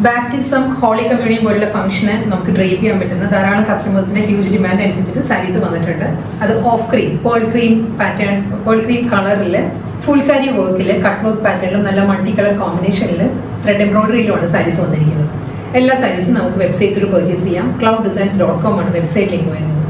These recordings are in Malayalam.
ബാപ്റ്റിസം, ഹോളി കമ്മ്യൂണിയൻ പോലുള്ള ഫംഗ്ഷന് നമുക്ക് ഡ്രൈപ്പ് ചെയ്യാൻ പറ്റുന്ന ധാരാളം കസ്റ്റമേഴ്സിന്റെ ഹ്യൂജ് ഡിമാൻഡ് അനുസരിച്ചിട്ട് സാരീസ് വന്നിട്ടുണ്ട്. അത് of cream, pearl cream pattern, pearl cream കളറിൽ ഫുൾക്കാരി വർക്കിൽ കട്ട് വർക്ക് പാറ്റേണിലും നല്ല മൾട്ടി കളർ കോമ്പിനേഷനിൽ ത്രെഡ് എംബ്രോയിഡറിയിലുമാണ് സാരീസ് വന്നിരിക്കുന്നത്. എല്ലാ സാരീസും നമുക്ക് വെബ്സൈറ്റിൽ പർച്ചേസ് ചെയ്യാം. clouddesigns.com ആണ് വെബ്സൈറ്റ് ലിങ്ക് വരുന്നത്.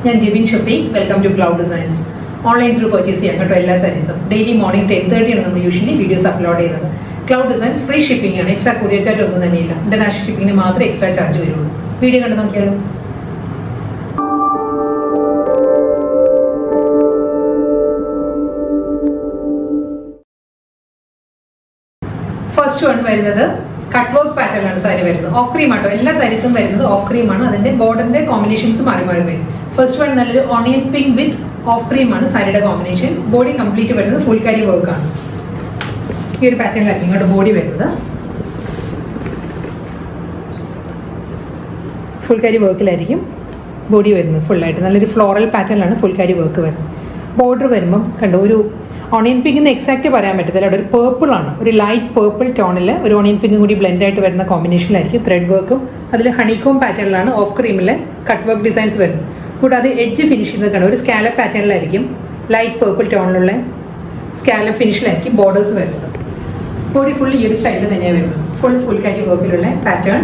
ഞാൻ Jibin Shafeeq, welcome to Cloud Designs. Online through purchase ചെയ്യാം കേട്ടോ എല്ലാ സാരീസും. ഡെയിലി മോർണിംഗ് 10:30 ആണ് നമ്മൾ യൂഷ്വലി വീഡിയോസ് അപ്ലോഡ് ചെയ്യുന്നത്. ക്ലൗഡ് ഡിസൈൻസ് ഫ്രീ ഷിപ്പിംഗ് ആണ്, എക്സ്ട്രാ കൊറിയർ ചാർജ് ഒന്നും തന്നെയില്ല. ഇന്റർനാഷണൽ ഷിപ്പിംഗിന് മാത്രമേ എക്സ്ട്രാ ചാർജ് വരുള്ളൂ. വീഡിയോ കണ്ടു നോക്കിയാലോ. ഫസ്റ്റ് വൺ വരുന്നത് കട്ട് വർക്ക് പാറ്റേൺ ആണ് സാരി വരുന്നത്. ഓഫ് ക്രീം ആട്ടോ, എല്ലാ സാരീസും വരുന്നത് ഓഫ് ക്രീം ആണ്. അതിന്റെ ബോർഡറിന്റെ കോമ്പിനേഷൻസ് മാറി മാറി വരും. ഫസ്റ്റ് വൺ നല്ലൊരു onion pink width of cream ആണ് സാരിയുടെ കോമ്പിനേഷൻ. ബോഡി കംപ്ലീറ്റ് വരുന്നത് ഫുൾ കാരി വർക്ക് ആണ്. ഈ ഒരു പാറ്റേണിലായിരിക്കും ഇങ്ങോട്ട് ബോഡി വരുന്നത്. ഫുൾ കാരി വർക്കിലായിരിക്കും ബോഡി വരുന്നത്. ഫുള്ളായിട്ട് നല്ലൊരു ഫ്ലോറൽ പാറ്റേണിലാണ് ഫുൾ കാരി വർക്ക് വരുന്നത്. ബോർഡർ വരുമ്പം കണ്ടോ, ഒരു ഓണിയൻ പിങ്ക് എന്ന് എക്സാക്റ്റ് പറയാൻ പറ്റത്തില്ല. അവിടെ ഒരു പേർപ്പിൾ ആണ്, ഒരു ലൈറ്റ് പേർപ്പിൾ ടോണിൽ ഒരു ഓണിയൻ പിങ്കും കൂടി ബ്ലെൻഡ് ആയിട്ട് വരുന്ന കോമ്പിനേഷനിലായിരിക്കും ത്രെഡ് വർക്കും. അതിൽ ഹണിക്കോം പാറ്റേണിലാണ് ഓഫ് ക്രീമിൽ കട്ട് വർക്ക് ഡിസൈൻസ് വരുന്നത്. കൂടാതെ എഡ്ജ് ഫിനിഷ് ചെയ്ത് കണ്ടോ, ഒരു സ്കാലപ്പ് പാറ്റേണിലായിരിക്കും ലൈറ്റ് പേർപ്പിൾ ടോണിലുള്ള സ്കാലപ്പ് ഫിനിഷിലായിരിക്കും ബോർഡേഴ്സ് വരുന്നത്. ബോഡി ഫുൾ ഈ ഒരു സ്റ്റൈലിൽ തന്നെയാണ് വരുന്നത്. ഫുൾ കാരി വർക്കിലുള്ള പാറ്റേൺ.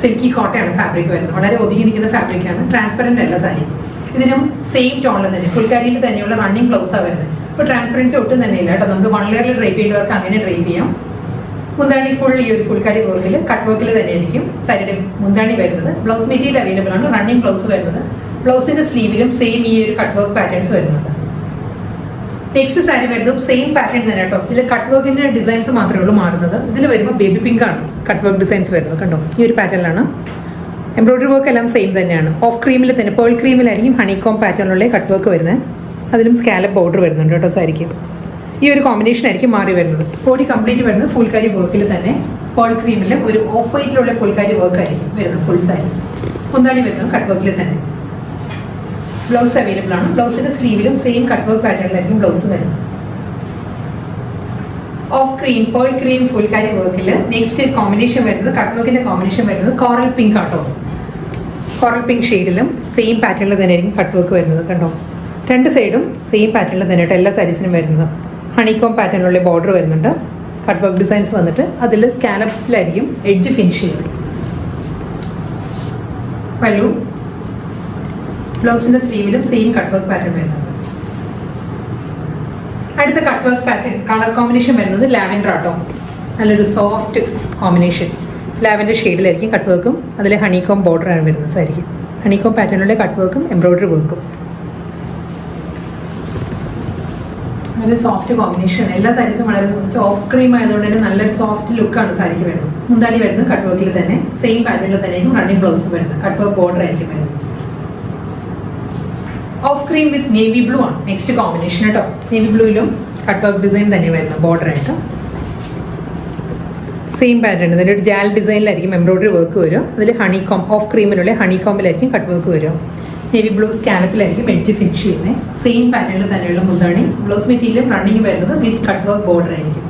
സിൽക്കി കോട്ടയാണ് ഫാബ്രിക് വരുന്നത്. വളരെ ഒതുങ്ങിയിരിക്കുന്ന ഫാബ്രിക്കാണ്, ട്രാൻസ്പെറൻറ്റ് അല്ല സാരി. ഇതിനും സെയിം ടോണിൽ തന്നെ ഫുൾ കാരിയിൽ തന്നെയുള്ള റണ്ണിങ് ബ്ലൗസാണ് വരുന്നത്. ഇപ്പോൾ ട്രാൻസ്പെറൻസി ഒട്ടും തന്നെ ഇല്ല കേട്ടോ. നമുക്ക് 1 ലെയറിൽ ഡ്രൈപ്പ് ചെയ്തവർക്ക് അങ്ങനെ ഡ്രൈപ്പ് ചെയ്യാം. മുന്താണി ഫുൾ ഈ ഒരു ഫുൾ കാരി വർക്കിൽ കട്ട് വർക്കിൽ തന്നെയായിരിക്കും സാരിയുടെ മുന്താണി വരുന്നത്. ബ്ലൗസ് മെറ്റീരിയൽ അവൈലബിൾ ആണ്, റണ്ണിങ് ബ്ലൗസ് വരുന്നത്. ബ്ലൗസിന്റെ സ്ലീവിലും സെയിം ഈ ഒരു കട്ട് വർക്ക് പാറ്റേൺസ് വരുന്നുണ്ട്. നെക്സ്റ്റ് സാരി വരുന്നത് സെയിം പാറ്റേൺ തന്നെ കേട്ടോ. ഇതിൽ കട്ട് വർക്കിന്റെ ഡിസൈൻസ് മാത്രമേ ഉള്ളൂ മാറുന്നത്. ഇതിൽ വരുമ്പോൾ ബേബി പിങ്ക് ആണ് കട്ട് വർക്ക് ഡിസൈൻസ് വരുന്നത്. കണ്ടോ, ഈ ഒരു പാറ്റേണിലാണ്. എംബ്രോയിഡറി വർക്ക് എല്ലാം സെയിം തന്നെയാണ്. ഓഫ് ക്രീമിൽ തന്നെ പേൾ ക്രീമിലായിരിക്കും ഹണിക്കോം പാറ്റേണിലുള്ള കട്ട് വർക്ക് വരുന്നത്. അതിലും സ്കാലപ്പ് ബോർഡർ വരുന്നുണ്ട് കേട്ടോ സാരിക്ക്. ഈ ഒരു കോമ്പിനേഷൻ ആയിരിക്കും മാറി വരുന്നത്. ബോഡി കംപ്ലീറ്റ് വരുന്നത് ഫുൾ കാരി വർക്കിൽ തന്നെ. പേൾ ക്രീമിൽ ഒരു ഓഫ് വൈറ്റിലുള്ള ഫുൾ കാരി വർക്ക് ആയിരിക്കും വരുന്നത് ഫുൾ സാരി. മുന്താണി വരുന്നത് കട്ട് വർക്കിൽ തന്നെ. ബ്ലൗസ് അവൈലബിൾ ആണ്. ബ്ലൗസിന്റെ സ്ലീവിലും സെയിം കട്ട് വർക്ക് പാറ്റേണിലായിരിക്കും ബ്ലൗസ് വരുന്നത്. Off cream, pearl cream, phulkari വർക്കിൽ നെക്സ്റ്റ് കോമ്പിനേഷൻ വരുന്നത് കട്ട് വർക്കിന്റെ കോമ്പിനേഷൻ വരുന്നത് കോറൽ പിങ്ക് ആട്ടോ. കോറൽ പിങ്ക് ഷെയ്ഡിലും സെയിം പാറ്റേണിൽ തന്നെ ആയിരിക്കും കട്ട് വർക്ക് വരുന്നത്. കണ്ടോ, രണ്ട് സൈഡും സെയിം പാറ്റേണിൽ തന്നെ ആയിട്ട് എല്ലാ സാരീസിനും വരുന്നത്. ഹണിക്കോം പാറ്റേണിലുള്ള ബോർഡർ വരുന്നുണ്ട്. കട്ട് വർക്ക് ഡിസൈൻസ് വന്നിട്ട് അതിൽ സ്കാലപ്പിലായിരിക്കും എഡ്ജ് ഫിനിഷ് ചെയ്യുന്നത്. പല്ലു, ബ്ലൗസിന്റെ സ്ലീവിലും സെയിം കട്ട് വർക്ക് പാറ്റേൺ വരുന്നത്. അടുത്ത cut work pattern colour combination വരുന്നത് ലാവൻഡർ ആട്ടോ. നല്ലൊരു സോഫ്റ്റ് കോമ്പിനേഷൻ ലാവൻഡർ ഷെയ്ഡിലായിരിക്കും കട്ട് വർക്കും അതിൽ ഹണിക്കോം ബോർഡറാണ് വരുന്നത് സാരിക്കും. ഹണിക്കോം പാറ്റേണിലുള്ള കട്ട് വർക്കും എംബ്രോയിഡറി വർക്കും. നല്ല സോഫ്റ്റ് കോമ്പിനേഷൻ. എല്ലാ സാരീസും വളരെ ഓഫ് ക്രീം ആയതുകൊണ്ട് തന്നെ നല്ലൊരു സോഫ്റ്റ് ലുക്കാണ് സാരിക്ക് വരുന്നത്. മുന്താണി വരുന്നത് കട്ട് വർക്കിൽ തന്നെ സെയിം പാറ്റേണിൽ തന്നെയായിരിക്കും റണ്ണിങ് ബ്ലൗസ് വരുന്നത്. കട്ട് വർക്ക് ബോർഡർ ആയിരിക്കും വരുന്നത്. ഓഫ് ക്രീം വിത്ത് നേവി ബ്ലൂ ആണ് നെക്സ്റ്റ് കോമ്പിനേഷൻ കേട്ടോ. നേവി ബ്ലൂയിലും കട്ട് വർക്ക് ഡിസൈൻ തന്നെ വരുന്നത് ബോർഡർ ആയിട്ട്. സെയിം പാറ്റേൺ ഇതിൻ്റെ ഒരു ജാൽ ഡിസൈനിലായിരിക്കും എംബ്രോയിഡറി വർക്ക് വരും. അതിൽ ഹണികോം, ഓഫ് ക്രീമിലുള്ള ഹണികോമിലായിരിക്കും കട്ട് വർക്ക് വരും. നേവി ബ്ലൂ സ്കാലപ്പിലായിരിക്കും എഡ്ജ് ഫിനിഷ് ചെയ്യുന്നത്. സെയിം പാറ്റേണിൽ തന്നെയുള്ള മുന്താണി. ബ്ലൗസ് മെറ്റീരിയൽ റണ്ണിങ് വരുന്നത് വിത്ത് കട്ട് വർക്ക് ബോർഡർ ആയിരിക്കും.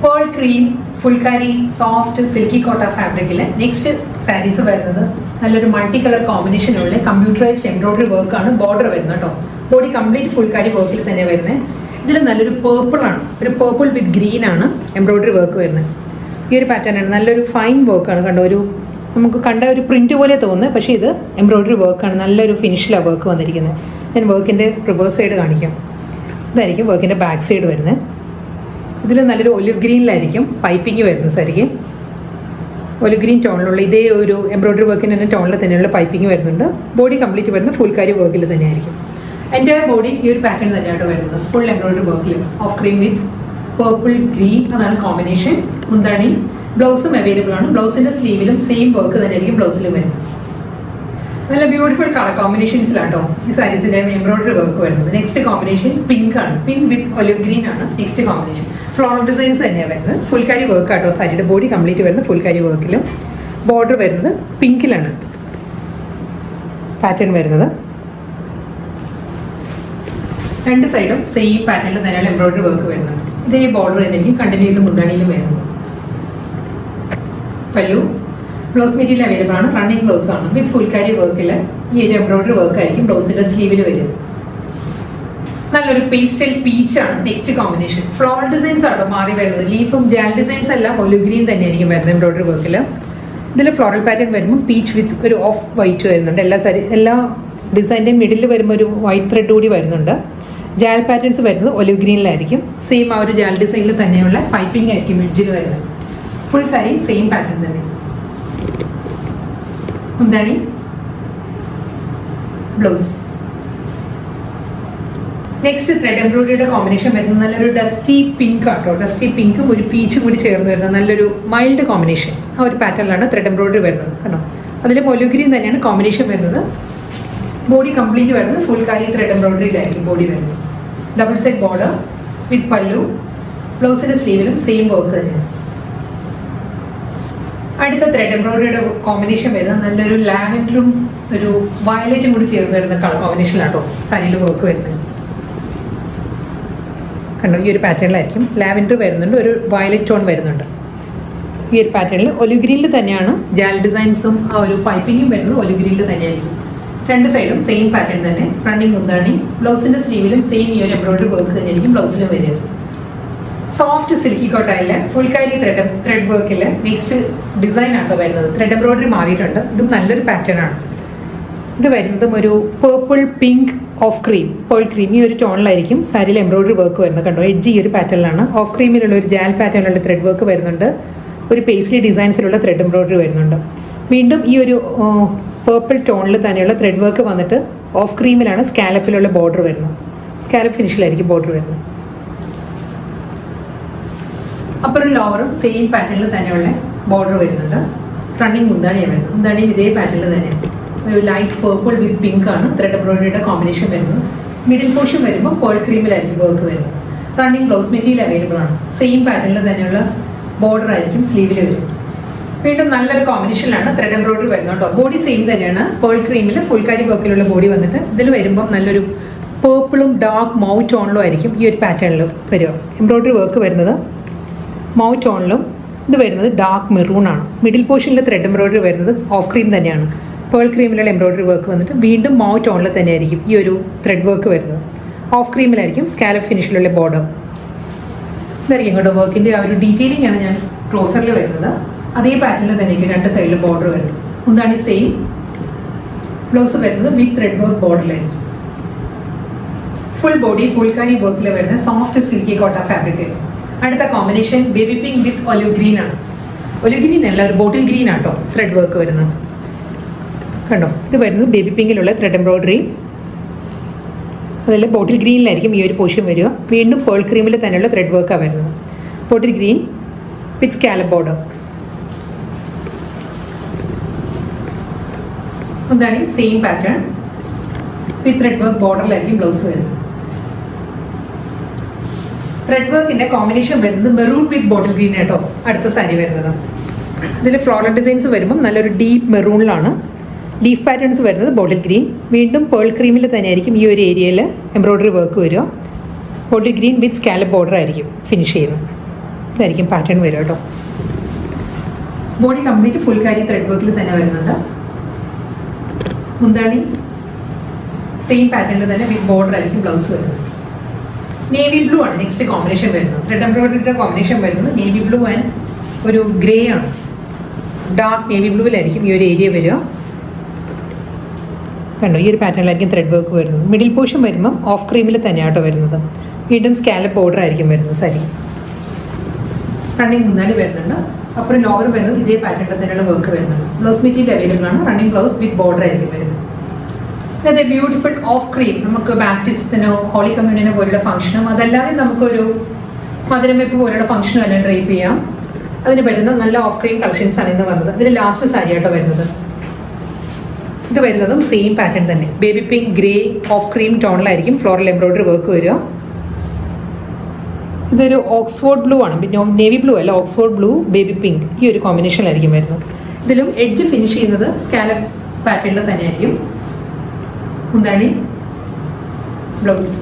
Pearl cream, phulkari, soft silky കോട്ട ഫാബ്രിക്കിൽ നെക്സ്റ്റ് സാരീസ് വരുന്നത് നല്ലൊരു മൾട്ടി കളർ കോമ്പിനേഷനുള്ള കമ്പ്യൂട്ടറൈസ്ഡ് എംബ്രോയിഡറി വർക്കാണ് ബോർഡർ വരുന്നത് കേട്ടോ. ബോഡി കംപ്ലീറ്റ് ഫുൾക്കാരി വർക്കിൽ തന്നെ വരുന്നത്. ഇതിൽ നല്ലൊരു പേർപ്പിൾ ആണ്, ഒരു പേർപ്പിൾ വിത്ത് ഗ്രീൻ ആണ് എംബ്രോയിഡറി വർക്ക് വരുന്നത്. ഈ ഒരു പാറ്റേൺ ആണ്, നല്ലൊരു ഫൈൻ വർക്കാണ് കണ്ടോ. ഒരു നമുക്ക് കണ്ട ഒരു പ്രിന്റ് പോലെ തോന്നുന്നത്, പക്ഷേ ഇത് എംബ്രോയിഡറി വർക്കാണ്. നല്ലൊരു ഫിനിഷിലാണ് വർക്ക് വന്നിരിക്കുന്നത്. ഞാൻ വർക്കിൻ്റെ റിവേഴ്സ് സൈഡ് കാണിക്കാം. ഇതായിരിക്കും വർക്കിൻ്റെ ബാക്ക് സൈഡ് വരുന്നത്. ഇതിൽ നല്ലൊരു ഒലിവ് ഗ്രീനിലായിരിക്കും പൈപ്പിംഗ് വരുന്നത് സാരിക്ക്. ഒലിവ് ഗ്രീൻ ടോണിലുള്ള ഇതേ ഒരു എംബ്രോയിഡറി വർക്കിന് തന്നെ ടോണിൽ തന്നെയുള്ള പൈപ്പിംഗ് വരുന്നുണ്ട്. ബോഡി കംപ്ലീറ്റ് വരുന്നത് ഫുൾ കാരി വർക്കിൽ തന്നെയായിരിക്കും. എൻ്റെ ബോഡി ഈ ഒരു പാറ്റേൺ തന്നെയാണ് വരുന്നത്. ഫുൾ എംബ്രോയിഡറി വർക്കിൽ of cream with purple green, അതാണ് കോമ്പിനേഷൻ. മുന്താണി, ബ്ലൗസും അവൈലബിൾ ആണ്. ബ്ലൗസിന്റെ സ്ലീവിലും സെയിം വർക്ക് തന്നെയായിരിക്കും ബ്ലൗസിലും വരുന്നത്. നല്ല ബ്യൂട്ടിഫുൾ കളർ കോമ്പിനേഷൻസിലാട്ടോ ഈ സാരീസിന്റെ എംബ്രോയിഡറി വർക്ക് വരുന്നത്. നെക്സ്റ്റ് കോമ്പിനേഷൻ പിങ്ക് ആണ്. പിങ്ക് വിത്ത് ഒലിവ് ഗ്രീൻ ആണ് നെക്സ്റ്റ് കോമ്പിനേഷൻ. ഫ്ലോറൽ ഡിസൈൻസ് തന്നെയാണ് വരുന്നത്. ഫുൾ കാരി വർക്ക് ആട്ടോ സാരിയുടെ ബോഡി കംപ്ലീറ്റ് വരുന്നത് ഫുൾ കാരി വർക്കിലും. ബോർഡർ വരുന്നത് പിങ്കിലാണ് പാറ്റേൺ വരുന്നത്. രണ്ട് സൈഡും സെയിം പാറ്റേണിൽ തന്നെയാണ് എംബ്രോയിഡറി വർക്ക് വരുന്നത്. ഇതേ ബോർഡർ തന്നെയായിരിക്കും കണ്ടിന്യൂ ചെയ്ത് മുന്താണിയിലും വരുന്നത്. പല്ലു. ബ്ലൗസ് മെറ്റീരിയൽ അവൈലബിൾ ആണ്, റണ്ണിങ് ബ്ലൗസ് ആണ് വിത്ത് ഫുൾക്കാരി വർക്കിൽ ഈ ഒരു എംബ്രോയിഡറി വർക്ക് ആയിരിക്കും ബ്ലൗസിന്റെ സ്ലീവിൽ വരുന്നത്. നല്ലൊരു പേസ്റ്റൽ പീച്ചാണ് നെക്സ്റ്റ് കോമ്പിനേഷൻ. ഫ്ലോറൽ ഡിസൈൻസ് ആണ് മാറി വരുന്നത്. ലീഫും ജാൽ ഡിസൈൻസ് എല്ലാം ഒലിവ് ഗ്രീൻ തന്നെയായിരിക്കും വരുന്നത് എംബ്രോയിഡറി വർക്കിൽ. ഇതിൽ ഫ്ലോറൽ പാറ്റേൺ വരുമ്പോൾ പീച്ച് വിത്ത് ഒരു ഓഫ് വൈറ്റ് വരുന്നുണ്ട്. എല്ലാ ഡിസൈൻ്റെയും മിഡിൽ വരുമ്പോൾ ഒരു വൈറ്റ് ത്രെഡ് കൂടി വരുന്നുണ്ട്. ജാൽ പാറ്റേൺസ് വരുന്നത് ഒലിവ് ഗ്രീനിലായിരിക്കും. സെയിം ആ ഒരു ജാൽ ഡിസൈനിൽ തന്നെയുള്ള പൈപ്പിംഗ് ആയിരിക്കും എഡ്ജിൽ വരുന്നത്. ഫുൾ സാരിയും സെയിം പാറ്റേൺ തന്നെ. എന്താണ് ബ്ലൗസ്. നെക്സ്റ്റ് ത്രെഡ് എംബ്രോയിഡറിയുടെ കോമ്പിനേഷൻ വരുന്നത് നല്ലൊരു ഡസ്റ്റി പിങ്ക് ആട്ടോ. ഡസ്റ്റി പിങ്കും ഒരു പീച്ചും കൂടി ചേർന്ന് വരുന്നത് നല്ലൊരു മൈൽഡ് കോമ്പിനേഷൻ. ആ ഒരു പാറ്റേണിലാണ് ത്രെഡ് എംബ്രോയിഡറി വരുന്നത് കേട്ടോ. അതിൽ ഒലിവ് ഗ്രീൻ തന്നെയാണ് കോമ്പിനേഷൻ വരുന്നത്. ബോഡി കംപ്ലീറ്റ് വരുന്നത് ഫുൾക്കാരി ത്രെഡ് എംബ്രോയിഡറിയിലായിരിക്കും ബോഡി വരുന്നത്. ഡബിൾ സൈഡ് ബോർഡർ വിത്ത് പല്ലു. ബ്ലൗസിൻ്റെ സ്ലീവിലും സെയിം വർക്ക് തന്നെയാണ്. അടുത്ത ത്രെഡ് എംബ്രോയിഡറിയുടെ കോമ്പിനേഷൻ വരുന്നത് നല്ലൊരു ലാവൻഡറും ഒരു വയലറ്റും കൂടി ചേർന്ന് വരുന്ന കളർ കോമ്പിനേഷനിലാട്ടോ സാരിയിൽ വർക്ക് വരുന്നത്. കണ്ടോ, ഈ ഒരു പാറ്റേണിലായിരിക്കും ലാവൻഡർ വരുന്നുണ്ട്, ഒരു വയലറ്റ് ടോൺ വരുന്നുണ്ട്. ഈ ഒരു പാറ്റേണിൽ ഒലിവ് ഗ്രീനിൽ തന്നെയാണ് ജാൽ ഡിസൈൻസും ആ ഒരു പൈപ്പിങ്ങും വരുന്നത് ഒലിവ് ഗ്രീനിൽ തന്നെയായിരിക്കും. രണ്ട് സൈഡും സെയിം പാറ്റേൺ തന്നെ. റണ്ണിങ് മുന്താണി. ബ്ലൗസിൻ്റെ സ്ലീവിലും സെയിം ഈ ഒരു എംബ്രോയിഡറി വർക്ക് തന്നെയായിരിക്കും ബ്ലൗസിലും വരിക. സോഫ്റ്റ് സിൽക്കി കോട്ടയിൽ ഫുൾക്കാരി ത്രെഡ് വർക്കിൽ നെക്സ്റ്റ് ഡിസൈൻ ആണ് വരുന്നത്. ത്രെഡ് എംബ്രോയിഡറി മാറിയിട്ടുണ്ട്. ഇതും നല്ലൊരു പാറ്റേൺ ആണ്. ഇത് വരുന്നതും ഒരു purple pink of cream, pearl cream ഈ ഒരു ടോണിലായിരിക്കും സാരിയിൽ എംബ്രോയിഡറി വർക്ക് വരുന്നത്. കണ്ടോ, എഡ്ജ് ഈ ഒരു പാറ്റേണിലാണ്. ഓഫ് ക്രീമിലുള്ള ഒരു ജാൽ പാറ്റേണിലുള്ള ത്രെഡ് വർക്ക് വരുന്നുണ്ട്. ഒരു പേസ്ലി ഡിസൈൻസിലുള്ള ത്രെഡ് എംബ്രോയിഡറി വരുന്നുണ്ട്. വീണ്ടും ഈ ഒരു പേർപ്പിൾ ടോണിൽ തന്നെയുള്ള ത്രെഡ് വർക്ക് വന്നിട്ട് ഓഫ് ക്രീമിലാണ് സ്കാലപ്പിലുള്ള ബോർഡർ വരുന്നത്. സ്കാലപ്പ് ഫിനിഷിലായിരിക്കും ബോർഡർ വരുന്നത്. അപ്പറും ലോവറും സെയിം പാറ്റേണിൽ തന്നെയുള്ള ബോർഡർ വരുന്നുണ്ട്. റണ്ണിങ് മുന്താണിയാണ് വരുന്നത്. മുന്താണിയും ഇതേ പാറ്റേണിൽ തന്നെയാണ്. ഒരു ലൈറ്റ് പേർപ്പിൾ വിത്ത് പിങ്ക് ആണ് ത്രെഡ് എംബ്രോയിഡറിയുടെ കോമ്പിനേഷൻ വരുന്നത്. മിഡിൽ പോർഷൻ വരുമ്പോൾ പേൾ ക്രീമിലായിരിക്കും വർക്ക് വരുന്നത്. റണ്ണിങ് ബ്ലൗസ് മെറ്റീരിയൽ അവൈലബിൾ ആണ്. സെയിം പാറ്റേണിൽ തന്നെയുള്ള ബോർഡർ ആയിരിക്കും സ്ലീവിൽ വരും. വീണ്ടും നല്ലൊരു കോമ്പിനേഷനിലാണ് ത്രെഡ് എംബ്രോയിഡറി വരുന്നത് കേട്ടോ. ബോഡി സെയിം തന്നെയാണ്. പേൾ ക്രീമിൽ ഫുൾക്കാരി വർക്കിലുള്ള ബോഡി വന്നിട്ട് ഇതിൽ വരുമ്പോൾ നല്ലൊരു പേർപ്പിളും ഡാർക്ക് മൗ ടോണിലും ആയിരിക്കും ഈ ഒരു പാറ്റേണിൽ വരിക. എംബ്രോയിഡറി വർക്ക് വരുന്നത് മൗ ടോണിലും ഇത് വരുന്നത് ഡാർക്ക് മെറൂൺ ആണ്. മിഡിൽ പോർഷനിൽ ത്രെഡ് എംബ്രോയിഡറി വരുന്നത് ഓഫ് ക്രീം തന്നെയാണ്. പേൾ ക്രീമിലുള്ള എംബ്രോയിഡറി വർക്ക് വന്നിട്ട് വീണ്ടും മൗ ടോണിൽ തന്നെയായിരിക്കും ഈ ഒരു ത്രെഡ് വർക്ക് വരുന്നത്. ഓഫ് ക്രീമിലായിരിക്കും സ്കാലപ്പ് ഫിനിഷിലുള്ള ബോർഡർ. ഇതായിരിക്കും കേട്ടോ വർക്കിൻ്റെ ആ ഒരു ഡീറ്റെയിലിംഗ് ആണ് ഞാൻ ക്ലോസറിൽ വരുന്നത്. അതേ പാറ്റേണിൽ തന്നെയായിരിക്കും രണ്ട് സൈഡിലും ബോർഡർ വരുന്നത്. ഒന്നാണ് സെയിം. ബ്ലൗസ് വരുന്നത് വിത്ത് ത്രെഡ് വർക്ക് ബോർഡറിലായിരിക്കും. ഫുൾ ബോഡി ഫുൾക്കാരി വർക്കിൽ വരുന്ന സോഫ്റ്റ് സിൽക്കി കോട്ട ഫാബ്രിക്. അടുത്ത combination baby pink with olive green ആണ്. ഒലിവ് ഗ്രീൻ അല്ല, ഒരു ബോട്ടിൽ ഗ്രീൻ ആട്ടോ ത്രെഡ് വർക്ക് വരുന്നത്. കണ്ടോ, ഇത് വരുന്നത് ബേബി പിങ്കിലുള്ള ത്രെഡ് എംബ്രോയിഡറി. അതിൽ ബോട്ടിൽ ഗ്രീനിലായിരിക്കും ഈ ഒരു പോർഷൻ വരിക. വീണ്ടും പേൾ ക്രീമിൽ തന്നെയുള്ള ത്രെഡ് വർക്കാണ് വരുന്നത്. Bottle green with scallop border. എന്താണ് same pattern with thread work ബോർഡറിലായിരിക്കും ബ്ലൗസ് വരുന്നത്. ത്രെഡ് വർക്കിൻ്റെ കോമ്പിനേഷൻ വരുന്നത് മെറൂൺ വിത്ത് ബോട്ടിൽ ഗ്രീൻ ആട്ടോ അടുത്ത സാരി വരുന്നത്. ഇതിൽ ഫ്ലോറൽ ഡിസൈൻസ് വരുമ്പം നല്ലൊരു ഡീപ്പ് മെറൂണിലാണ്. ലീഫ് പാറ്റേൺസ് വരുന്നത് ബോട്ടിൽ ഗ്രീൻ. വീണ്ടും പേൾ ക്രീമിൽ തന്നെയായിരിക്കും ഈ ഒരു ഏരിയയിൽ എംബ്രോയിഡറി വർക്ക് വരിക. ബോട്ടിൽ ഗ്രീൻ വിത്ത് സ്കാലപ്പ് ബോർഡർ ആയിരിക്കും ഫിനിഷ് ചെയ്യുന്നത്. ഇതായിരിക്കും പാറ്റേൺ വരിക കേട്ടോ. ബോഡി കംപ്ലീറ്റ് ഫുൾക്കാരി ത്രെഡ് വർക്കിൽ തന്നെ വരുന്നുണ്ട്. മുന്താണി സെയിം പാറ്റേണിൽ തന്നെ വിത്ത് ബോർഡർ ആയിരിക്കും ബ്ലൗസ് വരുന്നത്. നേവി ബ്ലൂ ആണ് നെക്സ്റ്റ് കോമ്പിനേഷൻ വരുന്നത്. ത്രെഡ് എംബ്രോയിഡറിയുടെ കോമ്പിനേഷൻ വരുന്നത് നേവി ബ്ലൂ ആൻഡ് ഒരു ഗ്രേ ആണ്. ഡാർക്ക് നേവി ബ്ലൂവിലായിരിക്കും ഈ ഒരു ഏരിയ വരിക. കണ്ടോ, ഈ ഒരു പാറ്റേണിലായിരിക്കും ത്രെഡ് വർക്ക് വരുന്നത്. മിഡിൽ പോർഷൻ വരുമ്പം ഓഫ് ക്രീമിൽ തന്നെയാട്ടോ വരുന്നത്. വീണ്ടും സ്കാലപ്പ് ബോർഡർ ആയിരിക്കും വരുന്നത് സാരി. റണ്ണിങ് മുന്നാല് വരുന്നുണ്ട്. അപ്പുറം ലോവർ വരുന്നത് ഇതേ പാറ്റേണിൽ തന്നെയുള്ള വർക്ക് വരുന്നുണ്ട്. ബ്ലൗസ് മെറ്റീരിയൽ അവൈലബിൾ ആണ്. റണ്ണിങ് ബ്ലൗസ് വിത്ത് ബോർഡർ ആയിരിക്കും വരുന്നത്. അതെ, ബ്യൂട്ടിഫുൾ ഓഫ് ക്രീം നമുക്ക് ബാപ്റ്റിസ്റ്റിനോ ഹോളി കമ്മ്യൂണിനോ പോലുള്ള ഫംഗ്ഷനും അതല്ലാതെ നമുക്കൊരു മധുരം വെപ്പ് പോലുള്ള ഫംഗ്ഷനും എല്ലാം ഡ്രൈപ്പ് ചെയ്യാം. അതിന് പറ്റുന്ന നല്ല ഓഫ് ക്രീം കളക്ഷൻസ് ആണ് ഇന്ന് വന്നത്. ഇതിൽ ലാസ്റ്റ് സാരി ആട്ടോ വരുന്നത്. ഇത് വരുന്നതും സെയിം പാറ്റേൺ തന്നെ. Baby pink grey off cream ടോണിലായിരിക്കും ഫ്ലോറൽ എംബ്രോയിഡറി വർക്ക് വരിക. ഇതൊരു ഓക്സ്ഫോർഡ് ബ്ലൂ ആണ്. നേവി ബ്ലൂ അല്ല, ഓക്സ്ഫോർഡ് ബ്ലൂ ബേബി പിങ്ക് ഈ ഒരു കോമ്പിനേഷനിലായിരിക്കും വരുന്നത്. ഇതിലും എഡ്ജ് ഫിനിഷ് ചെയ്യുന്നത് സ്കാലപ്പ് പാറ്റേണിൽ തന്നെയായിരിക്കും. എന്താണ് ബ്ലൗസ്.